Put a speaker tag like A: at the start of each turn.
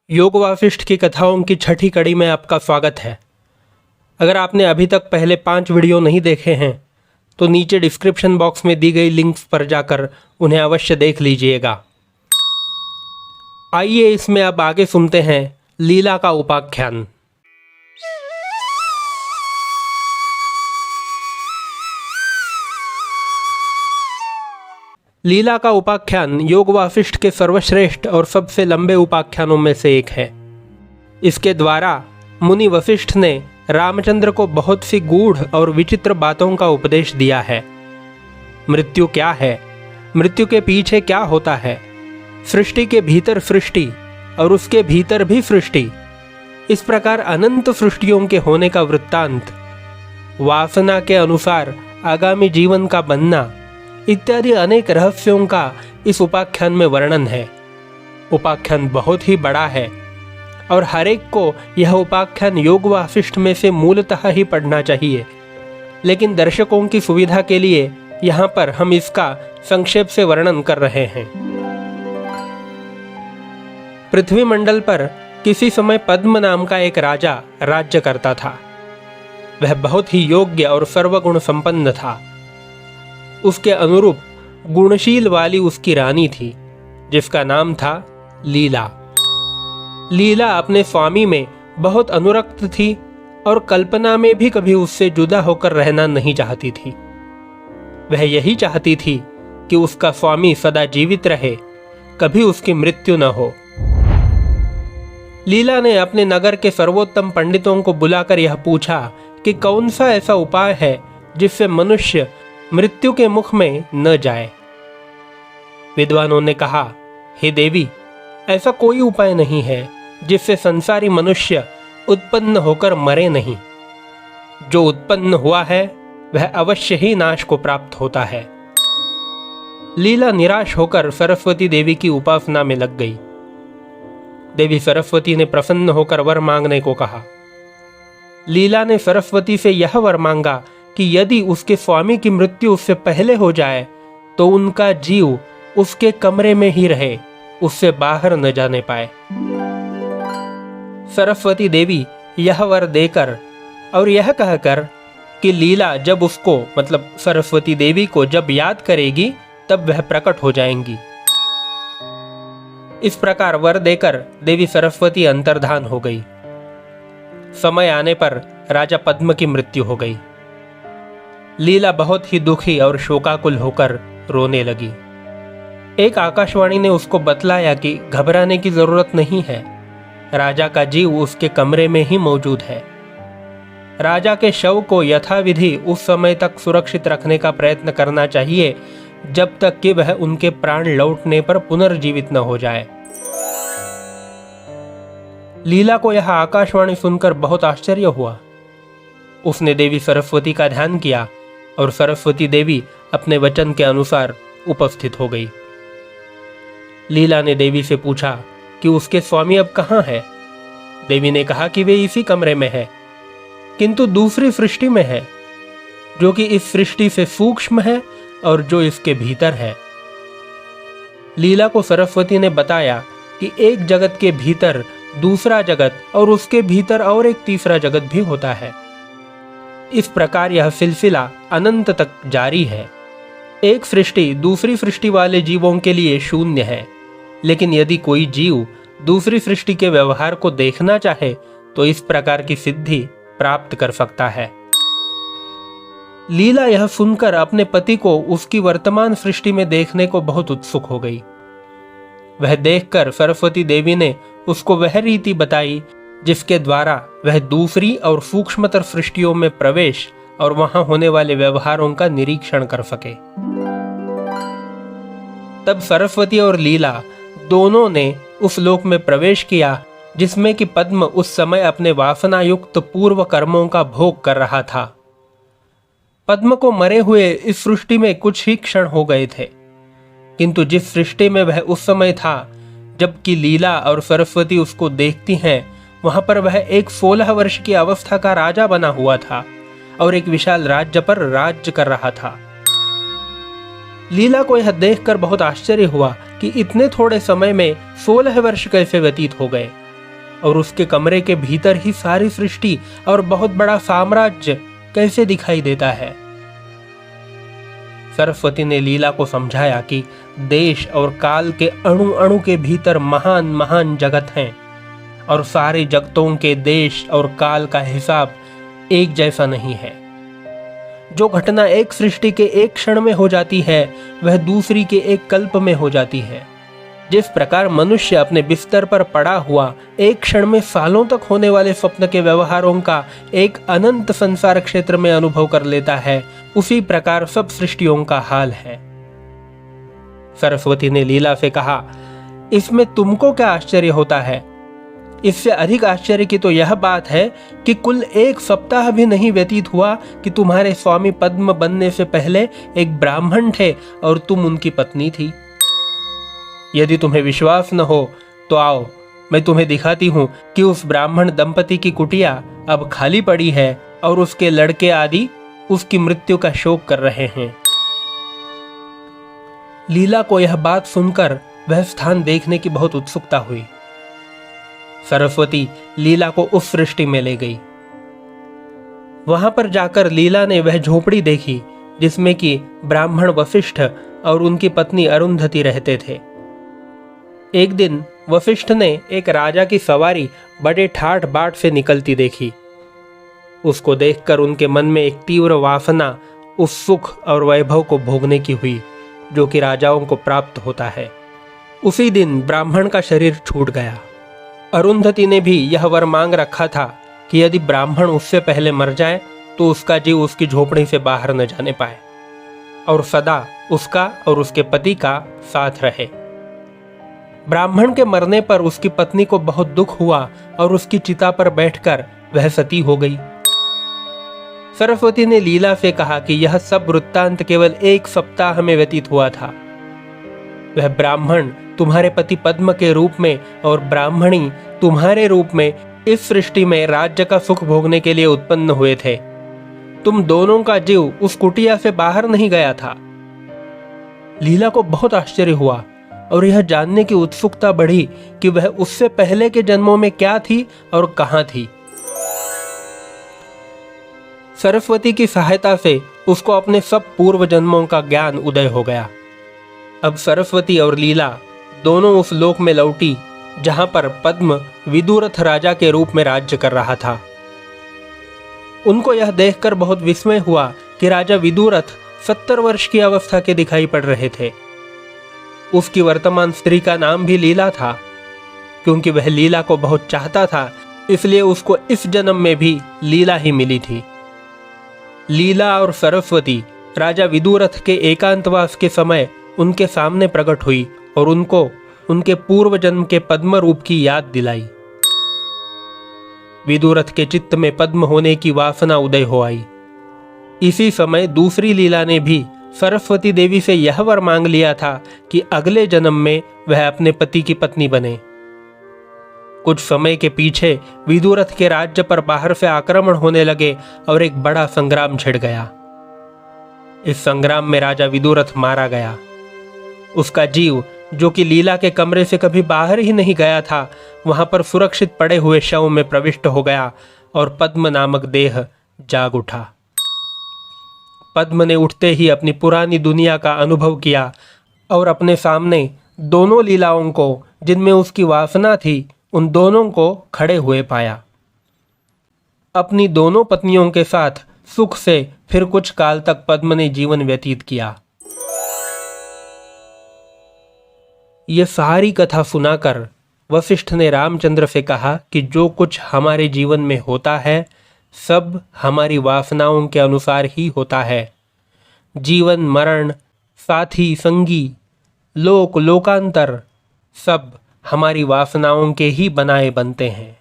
A: योग वासिष्ठ की कथाओं की छठी कड़ी में आपका स्वागत है। अगर आपने अभी तक पहले 5 वीडियो नहीं देखे हैं तो नीचे डिस्क्रिप्शन बॉक्स में दी गई लिंक्स पर जाकर उन्हें अवश्य देख लीजिएगा। आइए इसमें अब आगे सुनते हैं लीला का उपाख्यान। लीला का उपाख्यान योग वासिष्ठ के सर्वश्रेष्ठ और सबसे लंबे उपाख्यानों में से एक है। इसके द्वारा मुनि वशिष्ठ ने रामचंद्र को बहुत सी गूढ़ और विचित्र बातों का उपदेश दिया है। मृत्यु क्या है, मृत्यु के पीछे क्या होता है, सृष्टि के भीतर सृष्टि और उसके भीतर भी सृष्टि, इस प्रकार अनंत सृष्टियों के होने का वृत्तांत, वासना के अनुसार आगामी जीवन का बनना इत्यादि अनेक रहस्यों का इस उपाख्यान में वर्णन है। उपाख्यान बहुत ही बड़ा है और हर एक को यह उपाख्यान योग वासिष्ठ में से मूलतः ही पढ़ना चाहिए, लेकिन दर्शकों की सुविधा के लिए यहाँ पर हम इसका संक्षेप से वर्णन कर रहे हैं। पृथ्वी मंडल पर किसी समय पद्म नाम का एक राजा राज्य करता था। वह बहुत ही योग्य और सर्वगुण संपन्न था। उसके अनुरूप गुणशील वाली उसकी रानी थी, जिसका नाम था लीला। लीला अपने स्वामी में बहुत अनुरक्त थी और कल्पना में भी कभी उससे जुदा होकर रहना नहीं चाहती थी। वह यही चाहती थी कि उसका स्वामी सदा जीवित रहे, कभी उसकी मृत्यु न हो। लीला ने अपने नगर के सर्वोत्तम पंडितों को बुलाकर यह पूछा कि कौन सा ऐसा उपाय है जिससे मनुष्य मृत्यु के मुख में न जाए। विद्वानों ने कहा, हे देवी, ऐसा कोई उपाय नहीं है जिससे संसारी मनुष्य उत्पन्न होकर मरे नहीं। जो उत्पन्न हुआ है वह अवश्य ही नाश को प्राप्त होता है। लीला निराश होकर सरस्वती देवी की उपासना में लग गई। देवी सरस्वती ने प्रसन्न होकर वर मांगने को कहा। लीला ने सरस्वती से यह वर मांगा कि यदि उसके स्वामी की मृत्यु उससे पहले हो जाए तो उनका जीव उसके कमरे में ही रहे, उससे बाहर न जाने पाए। सरस्वती देवी यह वर देकर और यह कहकर कि लीला जब उसको मतलब सरस्वती देवी को जब याद करेगी तब वह प्रकट हो जाएंगी। इस प्रकार वर देकर देवी सरस्वती अंतर्धान हो गई। समय आने पर राजा पद्म की मृत्यु हो गई। लीला बहुत ही दुखी और शोकाकुल होकर रोने लगी। एक आकाशवाणी ने उसको बतलाया कि घबराने की जरूरत नहीं है, राजा का जीव उसके कमरे में ही मौजूद है। राजा के शव को यथाविधि उस समय तक सुरक्षित रखने का प्रयत्न करना चाहिए जब तक कि वह उनके प्राण लौटने पर पुनर्जीवित न हो जाए। लीला को यह आकाशवाणी सुनकर बहुत आश्चर्य हुआ। उसने देवी सरस्वती का ध्यान किया और सरस्वती देवी अपने वचन के अनुसार उपस्थित हो गई। लीला ने देवी से पूछा कि उसके स्वामी अब कहाँ है। देवी ने कहा कि वे इसी कमरे में है, किंतु दूसरी सृष्टि में है, जो कि इस सृष्टि से सूक्ष्म है और जो इसके भीतर है। लीला को सरस्वती ने बताया कि एक जगत के भीतर दूसरा जगत और उसके भीतर और एक तीसरा जगत भी होता है। इस प्रकार यह सिलसिला अनंत तक जारी है। एक सृष्टि दूसरी सृष्टि वाले जीवों के लिए शून्य है, लेकिन यदि कोई जीव दूसरी सृष्टि के व्यवहार को देखना चाहे तो इस प्रकार की सिद्धि प्राप्त कर सकता है। लीला यह सुनकर अपने पति को उसकी वर्तमान सृष्टि में देखने को बहुत उत्सुक हो गई। वह देखकर सरस्वती देवी ने उसको वह रीति बताई जिसके द्वारा वह दूसरी और सूक्ष्मतर सृष्टियों में प्रवेश और वहां होने वाले व्यवहारों का निरीक्षण कर सके। तब सरस्वती और लीला दोनों ने उस लोक में प्रवेश किया जिसमें कि पद्म उस समय अपने वासनायुक्त पूर्व कर्मों का भोग कर रहा था। पद्म को मरे हुए इस सृष्टि में कुछ ही क्षण हो गए थे, किंतु जिस सृष्टि में वह उस समय था जबकि लीला और सरस्वती उसको देखती हैं, वहां पर वह एक 16 वर्ष की अवस्था का राजा बना हुआ था और एक विशाल राज्य पर राज्य कर रहा था। लीला को यह देखकर बहुत आश्चर्य हुआ कि इतने थोड़े समय में 16 वर्ष कैसे व्यतीत हो गए और उसके कमरे के भीतर ही सारी सृष्टि और बहुत बड़ा साम्राज्य कैसे दिखाई देता है। सरस्वती ने लीला को समझाया कि देश और काल के अणु अणु के भीतर महान महान जगत हैं और सारे जगतों के देश और काल का हिसाब एक जैसा नहीं है। जो घटना एक सृष्टि के एक क्षण में हो जाती है वह दूसरी के एक कल्प में हो जाती है। जिस प्रकार मनुष्य अपने बिस्तर पर पड़ा हुआ एक क्षण में सालों तक होने वाले स्वप्न के व्यवहारों का एक अनंत संसार क्षेत्र में अनुभव कर लेता है, उसी प्रकार सब सृष्टियों का हाल है। सरस्वती ने लीला से कहा, इसमें तुमको क्या आश्चर्य होता है? इससे अधिक आश्चर्य की तो यह बात है कि कुल एक सप्ताह भी नहीं व्यतीत हुआ कि तुम्हारे स्वामी पद्म बनने से पहले एक ब्राह्मण थे और तुम उनकी पत्नी थी। यदि तुम्हें विश्वास न हो तो आओ, मैं तुम्हें दिखाती हूँ कि उस ब्राह्मण दंपति की कुटिया अब खाली पड़ी है और उसके लड़के आदि उसकी मृत्यु का शोक कर रहे हैं। लीला को यह बात सुनकर वह स्थान देखने की बहुत उत्सुकता हुई। सरस्वती लीला को उस सृष्टि में ले गई। वहां पर जाकर लीला ने वह झोपड़ी देखी जिसमें कि ब्राह्मण वशिष्ठ और उनकी पत्नी अरुंधति रहते थे। एक दिन वशिष्ठ ने एक राजा की सवारी बड़े ठाठ बाट से निकलती देखी। उसको देखकर उनके मन में एक तीव्र वासना उस सुख और वैभव को भोगने की हुई जो कि राजाओं को प्राप्त होता है। उसी दिन ब्राह्मण का शरीर छूट गया। अरुंधति ने भी यह वर मांग रखा था कि यदि ब्राह्मण उससे पहले मर जाए तो उसका जीव उसकी झोपड़ी से बाहर न जाने पाए और सदा उसका और उसके पति का साथ रहे। ब्राह्मण के मरने पर उसकी पत्नी को बहुत दुख हुआ और उसकी चिता पर बैठकर वह सती हो गई। सरस्वती ने लीला से कहा कि यह सब वृत्तांत केवल एक सप्ताह में व्यतीत हुआ था। वह ब्राह्मण तुम्हारे पति पद्म के रूप में और ब्राह्मणी तुम्हारे रूप में इस सृष्टि में राज्य का सुख भोगने के लिए उत्पन्न हुए थे। तुम दोनों का जीव उस कुटिया से बाहर नहीं गया था। लीला को बहुत आश्चर्य हुआ और यह जानने की उत्सुकता बढ़ी कि वह उससे पहले के जन्मों में क्या थी और कहां थी। सरस्वती की सहायता से उसको अपने सब पूर्व जन्मों का ज्ञान उदय हो गया। अब सरस्वती और लीला दोनों उस लोक में लौटी जहां पर पद्म विदुरथ राजा के रूप में राज्य कर रहा था। उनको यह देखकर बहुत विस्मय हुआ कि राजा विदुरथ 70 वर्ष की अवस्था के दिखाई पड़ रहे थे। उसकी वर्तमान स्त्री का नाम भी लीला था। क्योंकि वह लीला को बहुत चाहता था इसलिए उसको इस जन्म में भी लीला ही मिली थी। लीला और सरस्वती राजा विदुरथ के एकांतवास के समय उनके सामने प्रकट हुई और उनको उनके पूर्व जन्म के पद्म रूप की याद दिलाई। विदुरथ के चित्त में पद्म होने की वासना उदय हो आई। इसी समय दूसरी लीला ने भी सरस्वती देवी से यह वर मांग लिया था कि अगले जन्म में वह अपने पति की पत्नी बने। कुछ समय के पीछे विदुरथ के राज्य पर बाहर से आक्रमण होने लगे और एक बड़ा संग्राम छिड़ गया। इस संग्राम में राजा विदुरथ मारा गया। उसका जीव जो कि लीला के कमरे से कभी बाहर ही नहीं गया था वहां पर सुरक्षित पड़े हुए शव में प्रविष्ट हो गया और पद्म नामक देह जाग उठा। पद्म ने उठते ही अपनी पुरानी दुनिया का अनुभव किया और अपने सामने दोनों लीलाओं को जिनमें उसकी वासना थी उन दोनों को खड़े हुए पाया। अपनी दोनों पत्नियों के साथ सुख से फिर कुछ काल तक पद्म ने जीवन व्यतीत किया। ये सारी कथा सुनाकर वशिष्ठ ने रामचंद्र से कहा कि जो कुछ हमारे जीवन में होता है सब हमारी वासनाओं के अनुसार ही होता है। जीवन मरण, साथी संगी, लोक लोकांतर सब हमारी वासनाओं के ही बनाए बनते हैं।